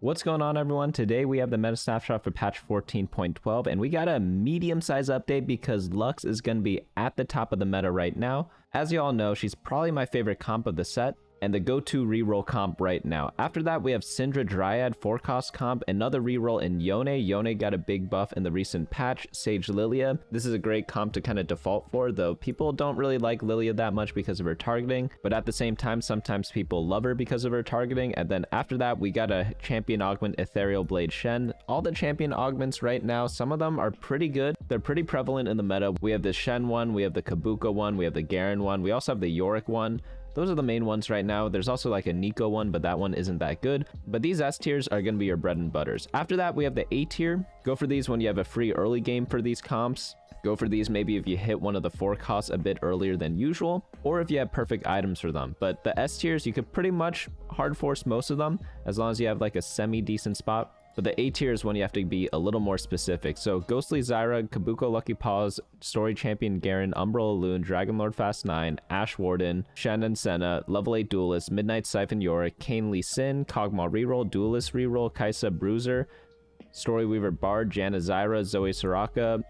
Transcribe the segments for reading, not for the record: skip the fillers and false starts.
What's going on, everyone? Today we have the meta snapshot for patch 14.12, and we got a medium-size update because Lux is going to be at the top of the meta right now. As you all know, she's probably my favorite comp of the set, and the go-to reroll comp right now. After that, we have Syndra Dryad, 4-cost comp, another reroll in Yone. Yone got a big buff in the recent patch. Sage Lillia. This is a great comp to kind of default for, though people don't really like Lillia that much because of her targeting, but at the same time, sometimes people love her because of her targeting. And then after that, we got a champion augment Ethereal Blade Shen. All the champion augments right now, some of them are pretty good. They're pretty prevalent in the meta. We have the Shen one, we have the Kobuko one, we have the Garen one, we also have the Yorick one. Those are the main ones right now. There's also like a Nico one, but that one isn't that good. But these S tiers are going to be your bread and butters. After that, we have the A tier. Go for these when you have a free early game for these comps. Go for these maybe if you hit one of the 4 costs a bit earlier than usual, or if you have perfect items for them. But the S tiers, you could pretty much hard force most of them as long as you have like a semi-decent spot. But the A tier is when you have to be a little more specific. So Ghostly Zyra, Kobuko Lucky Paws, Story Champion Garen, Umbral Alune, Dragon Lord Fast 9, Ashe Warden, Shen and Senna, Level 8 Duelist, Midnight Siphon Yorick, Kayn Yone, Kog'Maw Reroll, Duelist Reroll, Carousel Bruisers, Storyweaver Bard, Janna Zyra, Zoe Soraka,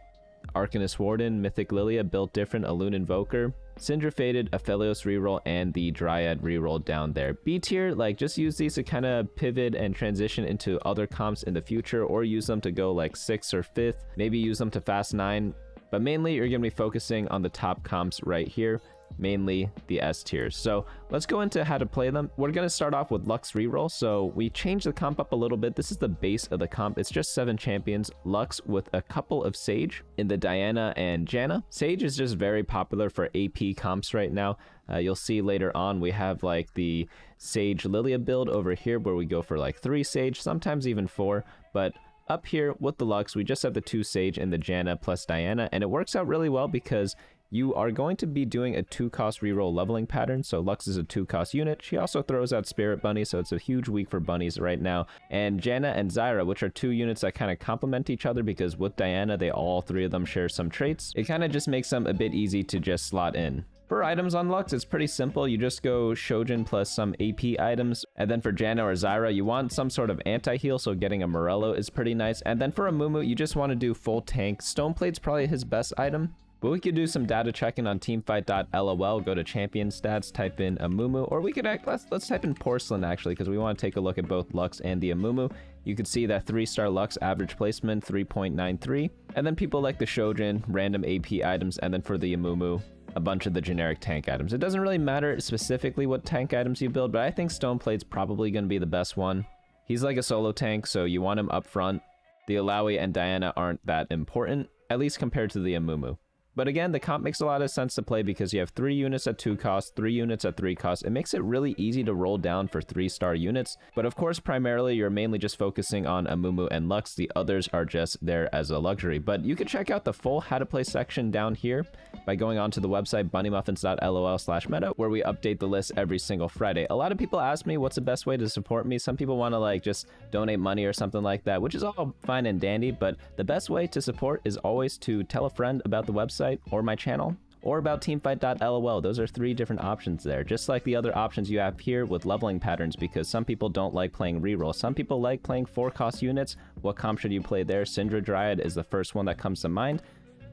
Arcanist Warden, Mythic Lillia, Built Different, Alune Invoker, Syndra Fated, Aphelios Reroll, and the Dryad Reroll down there. B tier, like just use these to kind of pivot and transition into other comps in the future, or use them to go like 6th or 5th, maybe use them to fast 9, but mainly you're going to be focusing on the top comps right here, mainly the S tiers. So let's go into how to play them. We're going to start off with Lux Reroll. So we changed the comp up a little bit. This is the base of the comp. It's just 7 champions, Lux with a couple of Sage in the Diana and Janna. Sage is just very popular for AP comps right now. You'll see later on we have like the Sage Lillia build over here where we go for like 3 Sage, sometimes even 4, but up here with the Lux, we just have the 2 Sage and the Janna plus Diana, and it works out really well because you are going to be doing a 2-cost reroll leveling pattern. So Lux is a 2-cost unit. She also throws out Spirit Bunny, so it's a huge week for bunnies right now. And Janna and Zyra, which are 2 units that kind of complement each other because with Diana, all 3 of them share some traits. It kind of just makes them a bit easy to just slot in. For items on Lux, it's pretty simple. You just go Shojin plus some AP items. And then for Janna or Zyra, you want some sort of anti-heal, so getting a Morello is pretty nice. And then for a Mumu, you just want to do full tank. Stoneplate's probably his best item. But we could do some data checking on teamfight.lol, go to champion stats, type in Amumu, or we could let's type in Porcelain actually, because we want to take a look at both Lux and the Amumu. You could see that 3-star Lux average placement 3.93, and then people like the Shojin, random AP items, and then for the Amumu, a bunch of the generic tank items. It doesn't really matter specifically what tank items you build, but I think Stoneplate's probably going to be the best one. He's like a solo tank, so you want him up front. The Alawi and Diana aren't that important, at least compared to the Amumu. But again, the comp makes a lot of sense to play because you have 3 units at 2 costs, 3 units at 3 costs. It makes it really easy to roll down for 3-star units. But of course, primarily, you're mainly just focusing on Amumu and Lux. The others are just there as a luxury. But you can check out the full how to play section down here by going onto the website bunnymuffins.lol/meta, where we update the list every single Friday. A lot of people ask me what's the best way to support me. Some people want to like just donate money or something like that, which is all fine and dandy. But the best way to support is always to tell a friend about the website or my channel, or about teamfight.lol. Those are 3 different options there, just like the other options you have here with leveling patterns, because some people don't like playing reroll. Some people like playing 4-cost units. What comp should you play there? Syndra Dryad is the first one that comes to mind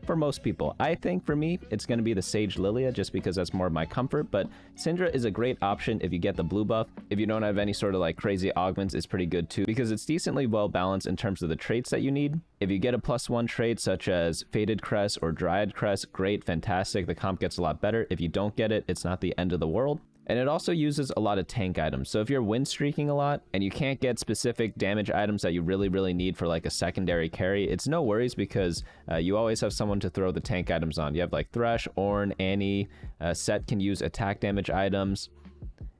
for most people. I think for me, it's going to be the Sage Lillia just because that's more of my comfort, but Syndra is a great option if you get the blue buff. If you don't have any sort of like crazy augments, it's pretty good too because it's decently well balanced in terms of the traits that you need. If you get a +1 trait such as Fated Crest or Dryad Crest, great, fantastic. The comp gets a lot better. If you don't get it, it's not the end of the world. And it also uses a lot of tank items. So if you're win streaking a lot and you can't get specific damage items that you really need for like a secondary carry, it's no worries because you always have someone to throw the tank items on. You have like Thresh, Ornn, Annie, Set can use attack damage items.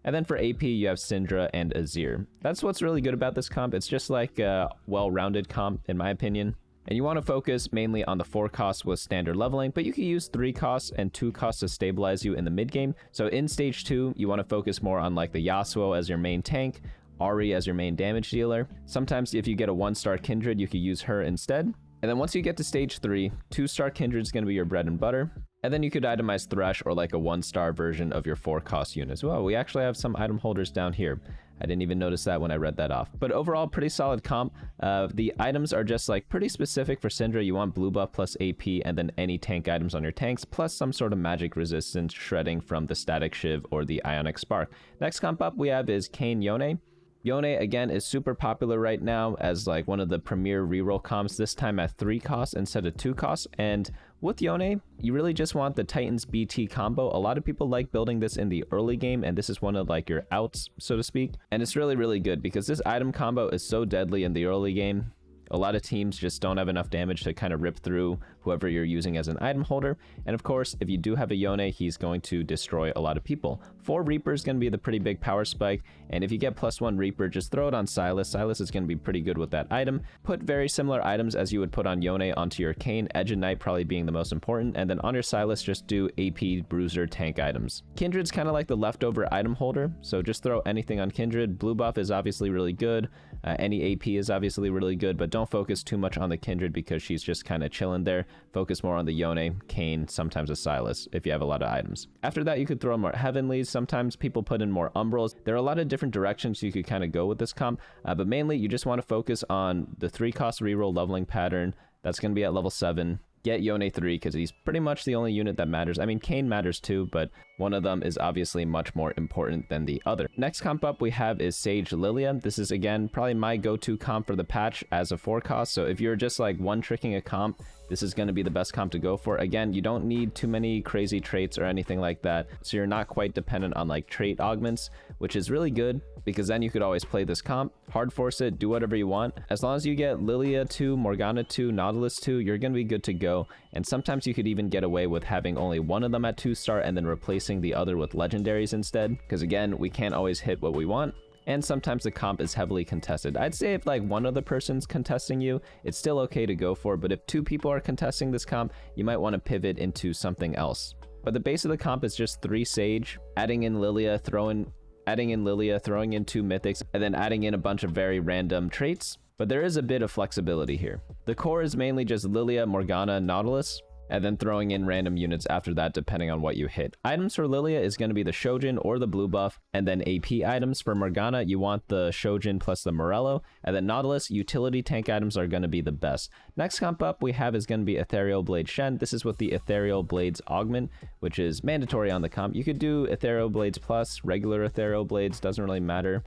And then for AP, you have Syndra and Azir. That's what's really good about this comp. It's just like a well-rounded comp, in my opinion. And you want to focus mainly on the 4 costs with standard leveling, but you can use 3 costs and 2 costs to stabilize you in the mid game. So in stage 2, you want to focus more on like the Yasuo as your main tank, Ahri as your main damage dealer. Sometimes if you get a 1-star Kindred, you could use her instead. And then once you get to stage 3, 2-star Kindred is going to be your bread and butter. And then you could itemize Thresh or like a 1-star version of your 4-cost unit as well. We actually have some item holders down here. I didn't even notice that when I read that off. But overall, pretty solid comp. The items are just like pretty specific for Syndra. You want blue buff plus AP and then any tank items on your tanks, plus some sort of magic resistance shredding from the Static Shiv or the Ionic Spark. Next comp up we have is Kayn Yone. Yone, again, is super popular right now as like one of the premier reroll comps, this time at 3 costs instead of 2 costs. And with Yone, you really just want the Titans BT combo. A lot of people like building this in the early game, and this is one of like your outs, so to speak. And it's really, really good because this item combo is so deadly in the early game. A lot of teams just don't have enough damage to kind of rip through whoever you're using as an item holder. And of course, if you do have a Yone, he's going to destroy a lot of people. 4 Reaper is going to be the pretty big power spike. And if you get +1 Reaper, just throw it on Sylas. Sylas is going to be pretty good with that item. Put very similar items as you would put on Yone onto your Kayn, Edge and Knight probably being the most important. And then on your Sylas, just do AP, Bruiser, tank items. Kindred's kind of like the leftover item holder. So just throw anything on Kindred. Blue buff is obviously really good. Any AP is obviously really good, but don't focus too much on the Kindred because she's just kind of chilling there. Focus more on the Yone, Kayn, sometimes a Sylas if you have a lot of items. After that, you could throw more Heavenlies. Sometimes people put in more Umbrals. There are a lot of different directions you could kind of go with this comp, but mainly you just want to focus on the 3-cost reroll leveling pattern. That's going to be at level 7. Get Yone 3 because he's pretty much the only unit that matters. I mean, Kayn matters too, but one of them is obviously much more important than the other. Next comp up we have is Sage Lillia. This is, again, probably my go-to comp for the patch as a 4-cost. So if you're just like one-tricking a comp, this is going to be the best comp to go for. Again, you don't need too many crazy traits or anything like that. So you're not quite dependent on like trait augments, which is really good because then you could always play this comp, hard force it, do whatever you want. As long as you get Lillia 2, Morgana 2, Nautilus 2, you're going to be good to go. And sometimes you could even get away with having only one of them at 2-star and then replacing the other with legendaries instead. Because again, we can't always hit what we want. And sometimes the comp is heavily contested. I'd say if like one other person's contesting you, it's still okay to go for, but if 2 people are contesting this comp, you might want to pivot into something else. But the base of the comp is just 3 Sage, adding in Lillia, throwing in 2 Mythics, and then adding in a bunch of very random traits. But there is a bit of flexibility here. The core is mainly just Lillia, Morgana, Nautilus, and then throwing in random units after that depending on what you hit. Items for Lillia is going to be the Shojin or the blue buff, and then AP items for Morgana, you want the Shojin plus the Morello, and then Nautilus, utility tank items are going to be the best. Next comp up we have is going to be Ethereal Blade Shen. This is with the Ethereal Blades Augment, which is mandatory on the comp. You could do Ethereal Blades plus, regular Ethereal Blades, doesn't really matter.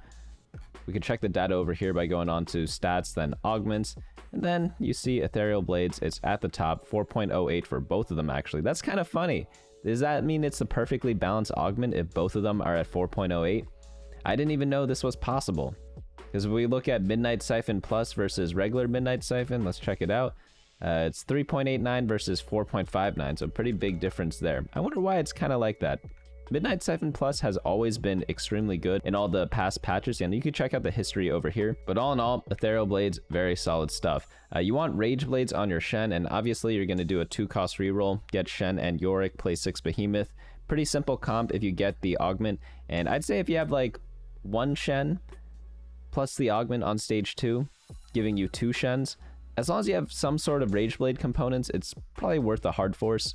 We can check the data over here by going on to stats, then augments, and then you see Ethereal Blades. It's at the top, 4.08 for both of them actually. That's kind of funny. Does that mean it's a perfectly balanced augment if both of them are at 4.08? I didn't even know this was possible. Because if we look at Midnight Siphon Plus versus regular Midnight Siphon, let's check it out. It's 3.89 versus 4.59, so pretty big difference there. I wonder why it's kind of like that. Midnight Siphon Plus has always been extremely good in all the past patches, and you can check out the history over here. But all in all, Ethereal Blades, very solid stuff. You want Rage Blades on your Shen, and obviously you're going to do a 2-cost reroll, get Shen and Yorick, play 6 Behemoth. Pretty simple comp if you get the augment, and I'd say if you have like 1 Shen plus the augment on stage 2, giving you 2 Shens, as long as you have some sort of Rage Blade components, it's probably worth a hard force.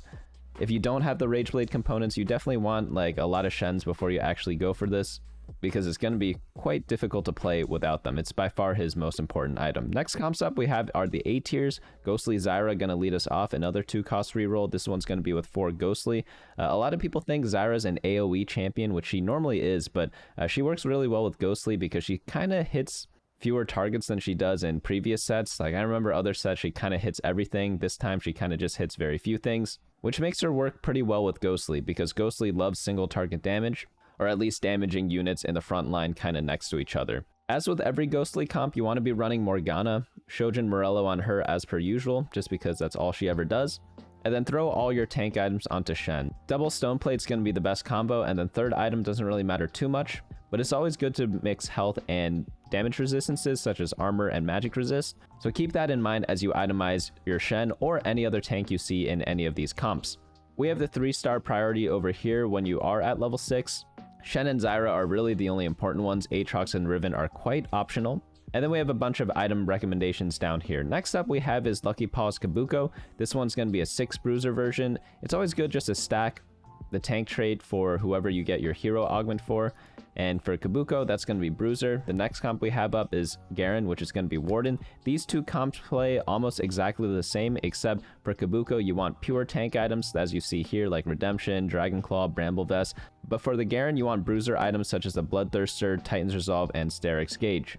If you don't have the Rage Blade components, you definitely want like a lot of Shens before you actually go for this, because it's going to be quite difficult to play without them. It's by far his most important item. Next comps up we have are the A tiers. Ghostly Zyra going to lead us off, another 2-cost reroll. This one's going to be with 4 Ghostly. A lot of people think Zyra's an AoE champion, which she normally is, but she works really well with Ghostly because she kind of hits fewer targets than she does in previous sets. Like I remember other sets she kind of hits everything. This time she kind of just hits very few things, which makes her work pretty well with Ghostly because Ghostly loves single target damage, or at least damaging units in the front line kind of next to each other. As with every Ghostly comp, you want to be running Morgana, Shojin Morello on her as per usual, just because that's all she ever does. And then throw all your tank items onto Shen. Double Stone Plate's going to be the best combo, and then third item doesn't really matter too much, but it's always good to mix health and damage resistances such as armor and magic resist. So keep that in mind as you itemize your Shen or any other tank you see in any of these comps. We have the 3-star priority over here when you are at level 6. Shen and Zyra are really the only important ones. Aatrox and Riven are quite optional. And then we have a bunch of item recommendations down here. Next up we have is Lucky Paws Kobuko. This one's going to be a 6 bruiser version. It's always good just to stack the tank trait for whoever you get your hero augment for. And for Kobuko, that's going to be Bruiser. The next comp we have up is Garen, which is going to be Warden. These two comps play almost exactly the same, except for Kobuko, you want pure tank items, as you see here, like Redemption, Dragonclaw, Bramble Vest. But for the Garen, you want Bruiser items such as the Bloodthirster, Titan's Resolve, and Steric's Gauge.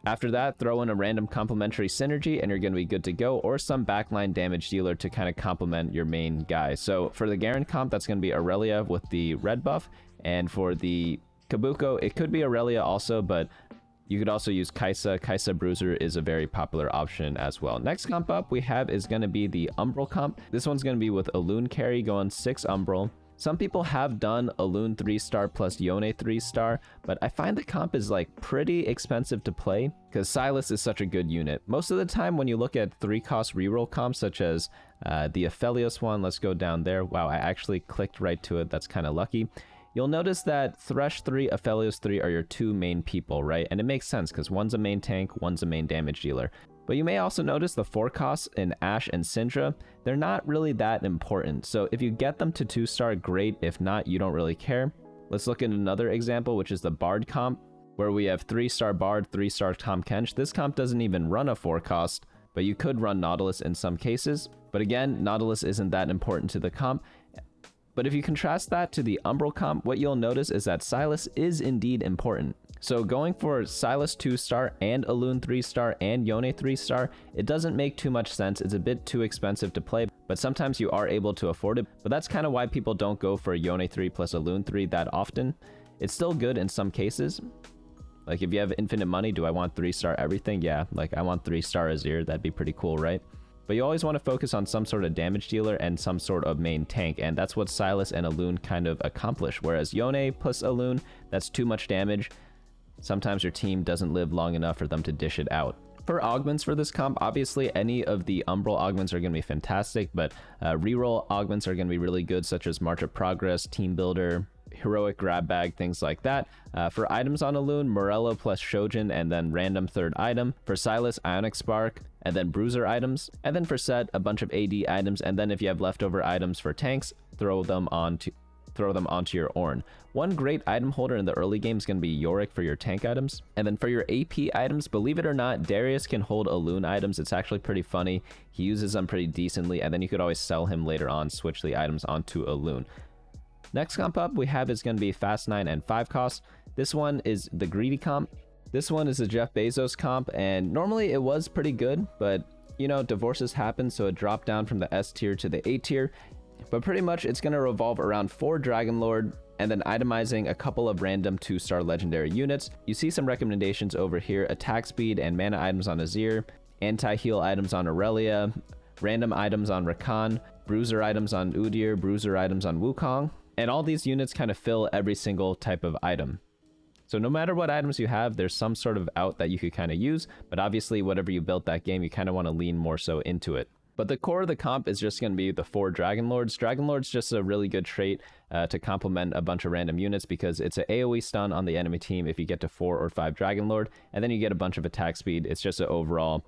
After that, throw in a random complementary synergy and you're going to be good to go, or some backline damage dealer to kind of complement your main guy. So for the Garen comp, that's going to be Aurelia with the red buff, and for the Kobuko, it could be Aurelia also, but you could also use Kai'Sa. Kai'Sa Bruiser is a very popular option as well. Next comp up we have is going to be the Umbral comp. This one's going to be with Alune carry going 6 Umbral. Some people have done Alune 3-star plus Yone 3-star, but I find the comp is like pretty expensive to play because Sylas is such a good unit. Most of the time when you look at 3-cost reroll comps such as the Aphelios one, let's go down there. Wow, I actually clicked right to it. That's kind of lucky. You'll notice that Thresh 3, Aphelios 3 are your 2 main people, right? And it makes sense because one's a main tank, one's a main damage dealer. But you may also notice the 4 costs in Ashe and Syndra, they're not really that important. So if you get them to 2-star, great. If not, you don't really care. Let's look at another example, which is the Bard comp, where we have 3-star Bard, 3-star Tahm Kench. This comp doesn't even run a 4 cost, but you could run Nautilus in some cases. But again, Nautilus isn't that important to the comp. But if you contrast that to the Umbral comp, what you'll notice is that Sylas is indeed important. So going for Sylas 2-star and Alune 3-star and Yone 3-star, it doesn't make too much sense. It's a bit too expensive to play, but sometimes you are able to afford it. But that's kind of why people don't go for Yone 3 plus Alune 3 that often. It's still good in some cases. Like if you have infinite money, do I want 3-star everything? Yeah, like I want 3-star Azir. That'd be pretty cool, right? But you always want to focus on some sort of damage dealer and some sort of main tank, and that's what Sylas and Alune kind of accomplish. Whereas Yone plus Alune, that's too much damage. Sometimes your team doesn't live long enough for them to dish it out. For augments for this comp, obviously any of the Umbral augments are going to be fantastic, but reroll augments are going to be really good, such as March of Progress, Team Builder, Heroic Grab Bag, things like that. For items on Alune, Morello plus Shojin and then random 3rd item. For Sylas, Ionic Spark, and then Bruiser items. And then for Set, a bunch of AD items, and then if you have leftover items for tanks, throw them onto your Ornn. One great item holder in the early game is going to be Yorick for your tank items. And then for your AP items, believe it or not, Darius can hold Alune items. It's actually pretty funny. He uses them pretty decently, and then you could always sell him later on, switch the items onto Alune. Next comp up we have is going to be Fast 9 and 5 cost. This one is the Greedy comp. This one is a Jeff Bezos comp, and normally it was pretty good, but you know, divorces happen, so it dropped down from the S tier to the A tier. But pretty much it's going to revolve around 4 Dragonlord and then itemizing a couple of random 2-star legendary units. You see some recommendations over here: attack speed and mana items on Azir, anti-heal items on Aurelia, random items on Rakan, bruiser items on Udyr, bruiser items on Wukong. And all these units kind of fill every single type of item. So no matter what items you have, there's some sort of out that you could kind of use, but obviously whatever you built that game, you kind of want to lean more so into it. But the core of the comp is just going to be the 4 Dragonlords. Dragonlord's just a really good trait to complement a bunch of random units because it's an AoE stun on the enemy team if you get to 4 or 5 Dragonlord, and then you get a bunch of attack speed. It's just an overall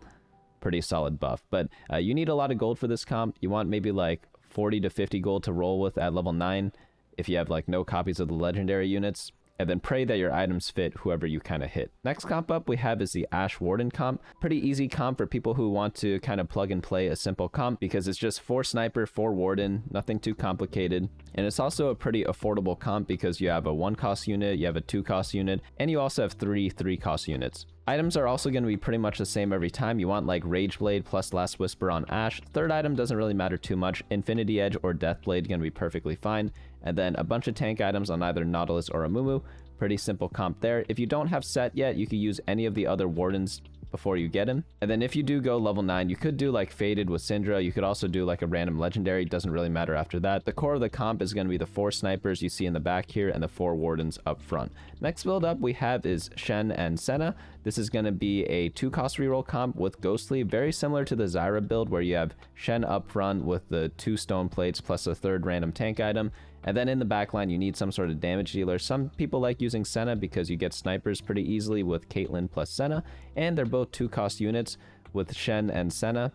pretty solid buff. But you need a lot of gold for this comp. You want maybe like 40 to 50 gold to roll with at level 9 if you have like no copies of the legendary units. And then pray that your items fit whoever you kind of hit. Next comp up we have is the Ashe Warden comp. Pretty easy comp for people who want to kind of plug and play a simple comp because it's just 4 Sniper, 4 Warden, nothing too complicated. And it's also a pretty affordable comp because you have a 1-cost unit, you have a 2-cost unit, and you also have 3 3-cost units. Items are also going to be pretty much the same every time. You want like Rage Blade plus Last Whisper on Ashe. 3rd item doesn't really matter too much. Infinity Edge or Death Blade going to be perfectly fine. And then a bunch of tank items on either Nautilus or Amumu. Pretty simple comp there. If you don't have Set yet, you could use any of the other Wardens before you get him. And then if you do go level 9, you could do like Fated with Syndra. You could also do like a random legendary. It doesn't really matter after that. The core of the comp is going to be the 4 snipers you see in the back here and the 4 wardens up front. Next build up we have is Shen and Senna. This is going to be a 2-cost reroll comp with Ghostly, very similar to the Zyra build where you have Shen up front with the 2 stone plates plus a 3rd random tank item. And then in the backline, you need some sort of damage dealer. Some people like using Senna because you get snipers pretty easily with Caitlyn plus Senna, and they're both 2-cost units with Shen and Senna,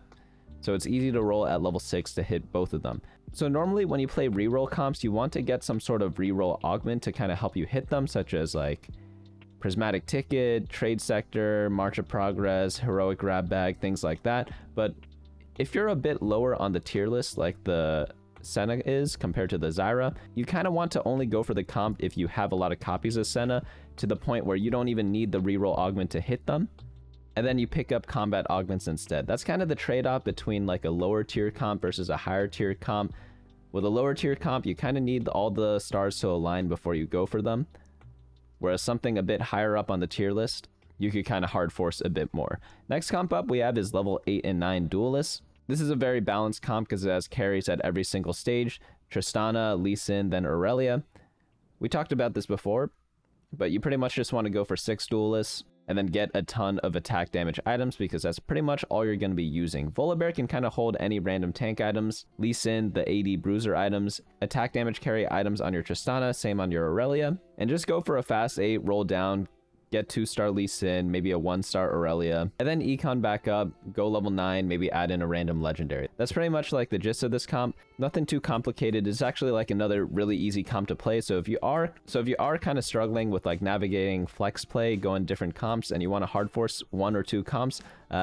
so it's easy to roll at level 6 to hit both of them. So normally when you play reroll comps, you want to get some sort of reroll augment to kind of help you hit them, such as like Prismatic Ticket, Trade Sector, March of Progress, Heroic Grab Bag, things like that. But if you're a bit lower on the tier list, like the Senna is compared to the Zyra, you kind of want to only go for the comp if you have a lot of copies of Senna, to the point where you don't even need the reroll augment to hit them, and then you pick up combat augments instead. That's kind of the trade-off between like a lower tier comp versus a higher tier comp. With a lower tier comp, you kind of need all the stars to align before you go for them, whereas something a bit higher up on the tier list, you could kind of hard force a bit more. Next comp up we have is level 8 and 9 Duelists. This is a very balanced comp because it has carries at every single stage. Tristana, Lee Sin, then Aurelia. We talked about this before, but you pretty much just want to go for 6 Duelists and then get a ton of attack damage items because that's pretty much all you're going to be using. Volibear can kind of hold any random tank items. Lee Sin, the AD bruiser items. Attack damage carry items on your Tristana, same on your Aurelia. And just go for a fast 8, roll down, get 2-star Lee Sin, maybe a 1-star Aurelia, and then econ back up, go level 9, maybe add in a random legendary. That's pretty much like the gist of this comp. Nothing too complicated. It's actually like another really easy comp to play. So if you are kind of struggling with like navigating flex play, going different comps, and you want to hard force 1 or 2 comps,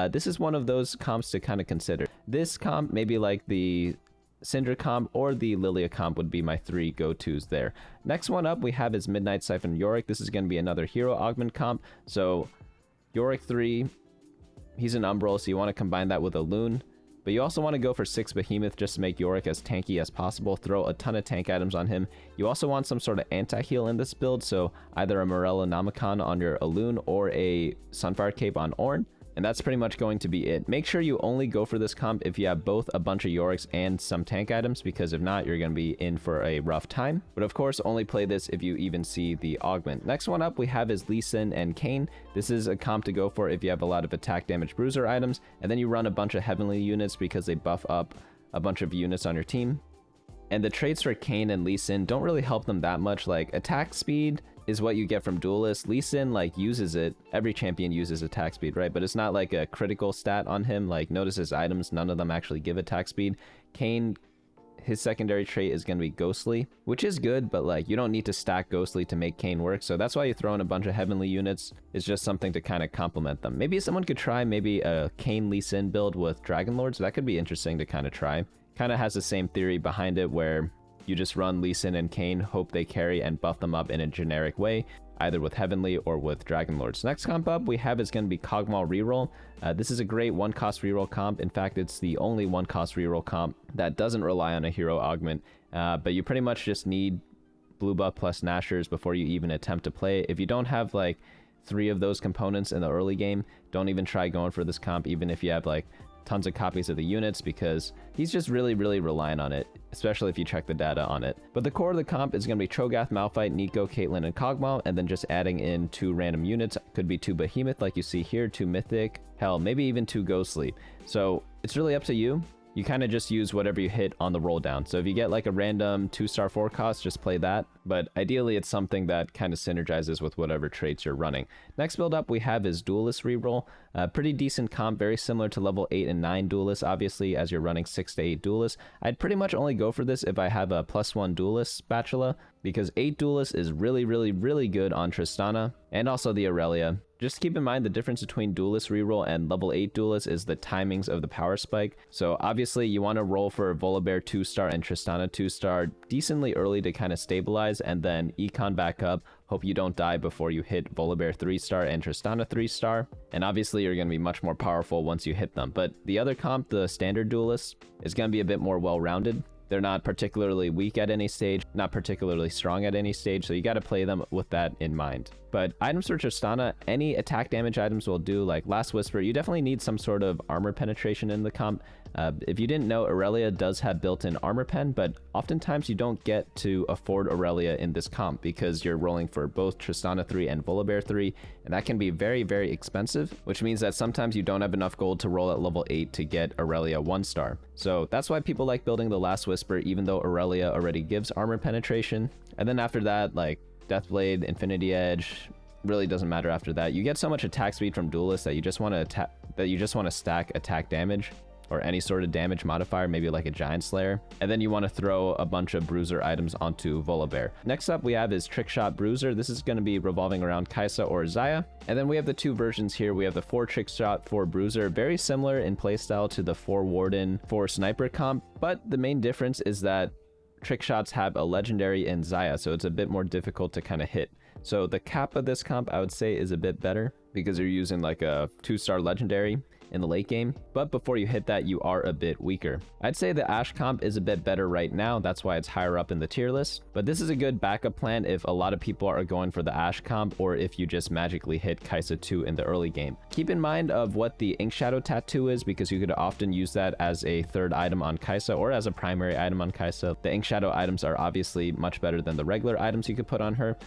this is one of those comps to kind of consider. This comp, maybe like the Syndra comp or the Lillia comp, would be my 3 go-tos there. Next one up we have is Midnight Siphon Yorick. This is going to be another hero augment comp. So Yorick 3, he's an Umbral, so you want to combine that with Alune. But you also want to go for 6 Behemoth just to make Yorick as tanky as possible. Throw a ton of tank items on him. You also want some sort of anti-heal in this build, so either a Morella Namicon on your Alune or a Sunfire Cape on Ornn. And that's pretty much going to be it. Make sure you only go for this comp if you have both a bunch of Yoricks and some tank items, because if not, you're going to be in for a rough time. But of course, only play this if you even see the augment. Next one up we have is Lee Sin and Kayn. This is a comp to go for if you have a lot of attack damage bruiser items, and then you run a bunch of heavenly units because they buff up a bunch of units on your team. And the traits for Kayn and Lee Sin don't really help them that much. Like attack speed is what you get from Duelists. Lee Sin like uses it. Every champion uses attack speed, right? But it's not like a critical stat on him. Like notice his items, none of them actually give attack speed. Kayn, his secondary trait is going to be Ghostly, which is good, but like you don't need to stack Ghostly to make Kayn work. So that's why you throw in a bunch of heavenly units. It's just something to kind of complement them. Maybe someone could try maybe a Kayn Lee Sin build with Dragon Lords. That could be interesting to kind of try. Kind of has the same theory behind it where you just run Lee Sin and Kayn, hope they carry, and buff them up in a generic way, either with Heavenly or with Dragon Lords. Next comp up we have is going to be Kog'Maw Reroll. This is a great 1-cost reroll comp. In fact, it's the only 1-cost reroll comp that doesn't rely on a hero augment, but you pretty much just need blue buff plus Nashers before you even attempt to play it. If you don't have like 3 of those components in the early game, don't even try going for this comp, even if you have like tons of copies of the units, because he's just really relying on it, especially if you check the data on it. But the core of the comp is going to be Cho'Gath, Malphite, Neeko, Caitlyn, and Kog'Maw, and then just adding in 2 random units. Could be 2 Behemoth like you see here, 2 Mythic, hell, maybe even 2 Ghostly. So it's really up to you. You kind of just use whatever you hit on the roll down. So if you get like a random 2-star 4 cost, just play that. But ideally it's something that kind of synergizes with whatever traits you're running. Next build up we have is Duelist Reroll. Pretty decent comp, very similar to level 8 and 9 Duelists, obviously, as you're running 6 to 8 Duelists. I'd pretty much only go for this if I have a +1 Duelist spatula, because 8 Duelists is really good on Tristana and also the Aurelia. Just keep in mind the difference between Duelist Reroll and level 8 Duelist is the timings of the power spike. So obviously you want to roll for Volibear 2-star and Tristana 2-star decently early to kind of stabilize, and then econ back up. Hope you don't die before you hit Volibear 3-star and Tristana 3-star. And obviously you're going to be much more powerful once you hit them. But the other comp, the standard Duelist, is going to be a bit more well-rounded. They're not particularly weak at any stage, not particularly strong at any stage, so you got to play them with that in mind. But items for Tristana, any attack damage items will do, like Last Whisper. You definitely need some sort of armor penetration in the comp. If you didn't know, Aurelia does have built-in armor pen, but oftentimes you don't get to afford Aurelia in this comp because you're rolling for both Tristana 3 and Volibear 3, and that can be very expensive, which means that sometimes you don't have enough gold to roll at level 8 to get Aurelia 1-star. So that's why people like building the Last Whisper Whisper, even though Aurelia already gives armor penetration. And then after that, like Deathblade, Infinity Edge, really doesn't matter after that. You get so much attack speed from Duelists that you just want to stack attack damage or any sort of damage modifier, maybe like a Giant Slayer. And then you want to throw a bunch of Bruiser items onto Volibear. Next up we have is Trickshot Bruiser. This is going to be revolving around Kai'Sa or Xayah. And then we have the two versions here. We have the 4 Trickshot, 4 Bruiser, very similar in playstyle to the 4 Warden, 4 Sniper comp, but the main difference is that Trickshots have a legendary in Xayah, so it's a bit more difficult to kind of hit. So the cap of this comp, I would say, is a bit better because you're using like a 2-star legendary in the late game, but before you hit that, you are a bit weaker. I'd say the Ashe comp is a bit better right now, that's why it's higher up in the tier list, but this is a good backup plan if a lot of people are going for the Ashe comp or if you just magically hit Kai'Sa 2 in the early game. Keep in mind of what the Ink Shadow tattoo is, because you could often use that as a third item on Kai'Sa or as a primary item on Kai'Sa. The Ink Shadow items are obviously much better than the regular items you could put on her.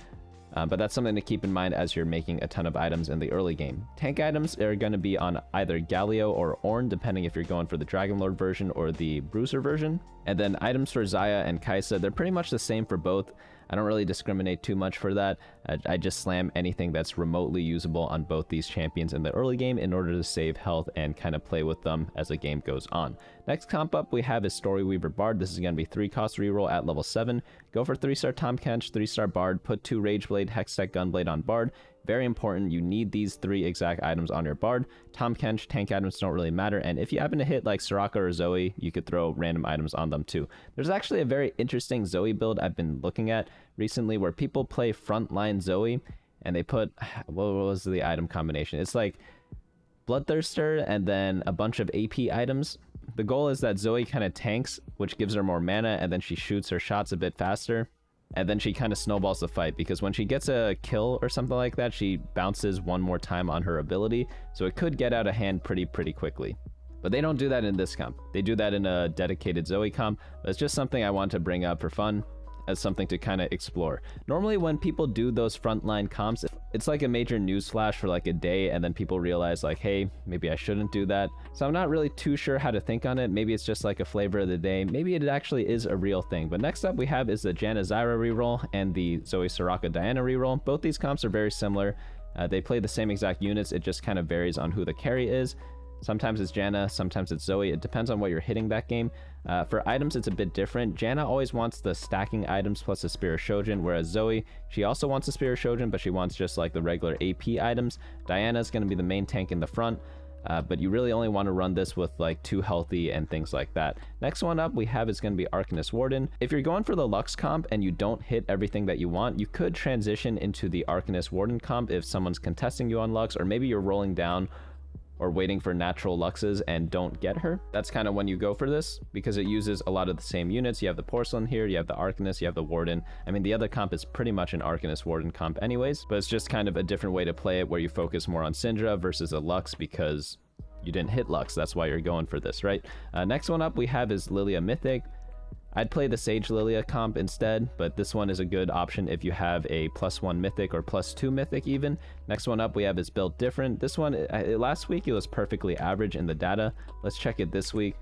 But that's something to keep in mind as you're making a ton of items in the early game. Tank items are going to be on either Galio or Ornn, depending if you're going for the Dragonlord version or the Bruiser version. And then items for Xayah and Kai'Sa, they're pretty much the same for both. I don't really discriminate too much for that. I just slam anything that's remotely usable on both these champions in the early game in order to save health and kind of play with them as the game goes on. Next comp up we have is Storyweaver Bard. This is going to be 3 cost reroll at level 7. Go for 3-star Tahm Kench, 3-star Bard, put 2 Rageblade, Hextech Gunblade on Bard. Very important, you need these 3 exact items on your Bard. Tahm Kench, tank items don't really matter, and if you happen to hit like Soraka or Zoe, you could throw random items on them too. There's actually a very interesting Zoe build I've been looking at recently where people play frontline Zoe and they put, what was the item combination? It's like Bloodthirster and then a bunch of AP items. The goal is that Zoe kind of tanks, which gives her more mana, and then she shoots her shots a bit faster. And then she kind of snowballs the fight, because when she gets a kill or something like that, she bounces one more time on her ability, so it could get out of hand pretty quickly. But they don't do that in this comp. They do that in a dedicated Zoe comp, but it's just something I want to bring up for fun, as something to kind of explore. Normally when people do those frontline comps, it's like a major news flash for like a day, and then people realize like, hey, maybe I shouldn't do that. So I'm not really too sure how to think on it. Maybe it's just like a flavor of the day. Maybe it actually is a real thing. But next up we have is the Janna Zyra reroll and the Zoe Soraka Diana reroll. Both these comps are very similar. They play the same exact units. It just kind of varies on who the carry is. Sometimes it's Janna, sometimes it's Zoe. It depends on what you're hitting that game. For items, it's a bit different. Janna always wants the stacking items plus the Spear of Shojin, whereas Zoe, she also wants the Spear of Shojin, but she wants just like the regular AP items. Diana is going to be the main tank in the front, but you really only want to run this with like 2 healthy and things like that. Next one up we have is going to be Arcanist Warden. If you're going for the Lux comp and you don't hit everything that you want, you could transition into the Arcanist Warden comp if someone's contesting you on Lux, or maybe you're rolling down or waiting for natural Luxes and don't get her. That's kind of when you go for this, because it uses a lot of the same units. You have the Porcelain here, you have the Arcanist, you have the Warden. I mean, the other comp is pretty much an Arcanist Warden comp anyways, but it's just kind of a different way to play it where you focus more on Syndra versus a Lux because you didn't hit Lux. That's why you're going for this, right? Next one up we have is Lillia Mythic. I'd play the Sage Lillia comp instead, but this one is a good option if you have a +1 Mythic or +2 Mythic even. Next one up we have is Built Different. This one, last week it was perfectly average in the data. Let's check it this week.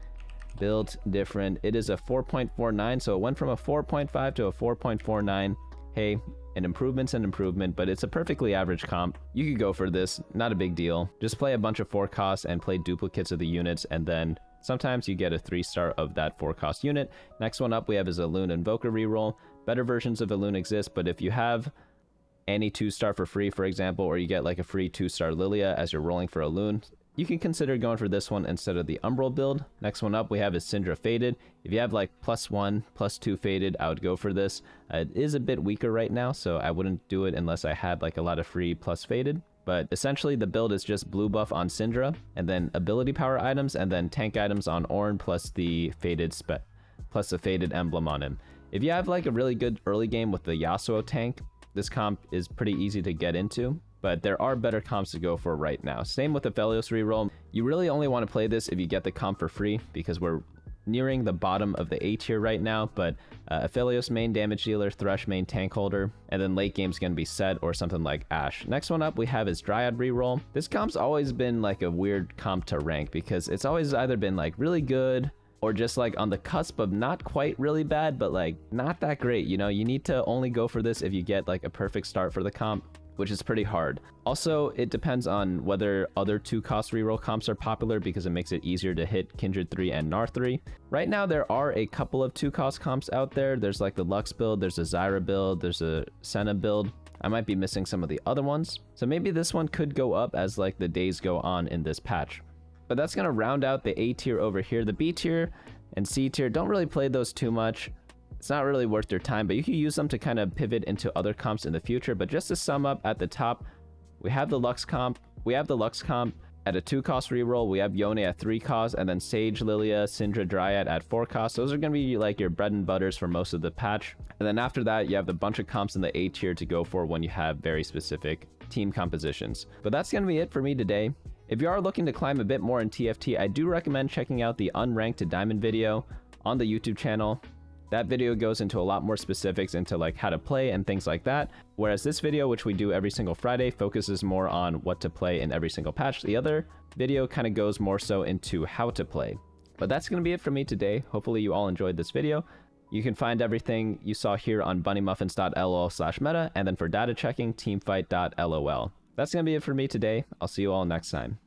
Built Different. It is a 4.49, so it went from a 4.5 to a 4.49. Hey, an improvement's an improvement, but it's a perfectly average comp. You could go for this, not a big deal. Just play a bunch of 4 costs and play duplicates of the units, and then sometimes you get a 3-star of that 4-cost unit. Next one up we have is Alune Invoker Reroll. Better versions of Alune exist, but if you have any 2-star for free, for example, or you get like a free 2-star Lillia as you're rolling for Alune, you can consider going for this one instead of the Umbral build. Next one up we have is Syndra Fated. If you have like +1, +2 Fated, I would go for this. It is a bit weaker right now, so I wouldn't do it unless I had like a lot of free plus Fated. But essentially the build is just blue buff on Syndra, and then ability power items, and then tank items on Ornn plus the Fated emblem on him. If you have like a really good early game with the Yasuo tank, this comp is pretty easy to get into, but there are better comps to go for right now. Same with Aphelios Reroll. You really only want to play this if you get the comp for free, because we're nearing the bottom of the A tier right now, but Aphelios main damage dealer, Thresh main tank holder, and then late game's gonna be Set or something like Ashe. Next one up we have is Dryad Reroll. This comp's always been like a weird comp to rank, because it's always either been like really good or just like on the cusp of not quite really bad, but like not that great. You know, you need to only go for this if you get like a perfect start for the comp, which is pretty hard. Also, it depends on whether other 2-cost reroll comps are popular because it makes it easier to hit Kindred 3 and Gnar 3. Right now, there are a couple of 2-cost comps out there. There's like the Lux build, there's a Zyra build, there's a Senna build. I might be missing some of the other ones. So maybe this one could go up as like the days go on in this patch. But that's gonna round out the A tier over here. The B tier and C tier, don't really play those too much. It's not really worth your time, but you can use them to kind of pivot into other comps in the future. But just to sum up, at the top, we have the Lux comp. At a 2-cost reroll, we have Yone at 3 cost, and then Sage, Lillia, Syndra Dryad at 4 cost. Those are going to be like your bread and butters for most of the patch. And then after that, you have the bunch of comps in the A tier to go for when you have very specific team compositions. But that's going to be it for me today. If you are looking to climb a bit more in TFT, I do recommend checking out the Unranked to Diamond video on the YouTube channel. That video goes into a lot more specifics into like how to play and things like that. Whereas this video, which we do every single Friday, focuses more on what to play in every single patch. The other video kind of goes more so into how to play. But that's going to be it for me today. Hopefully you all enjoyed this video. You can find everything you saw here on bunnymuffins.lol/meta, and then for data checking, teamfight.lol. That's going to be it for me today. I'll see you all next time.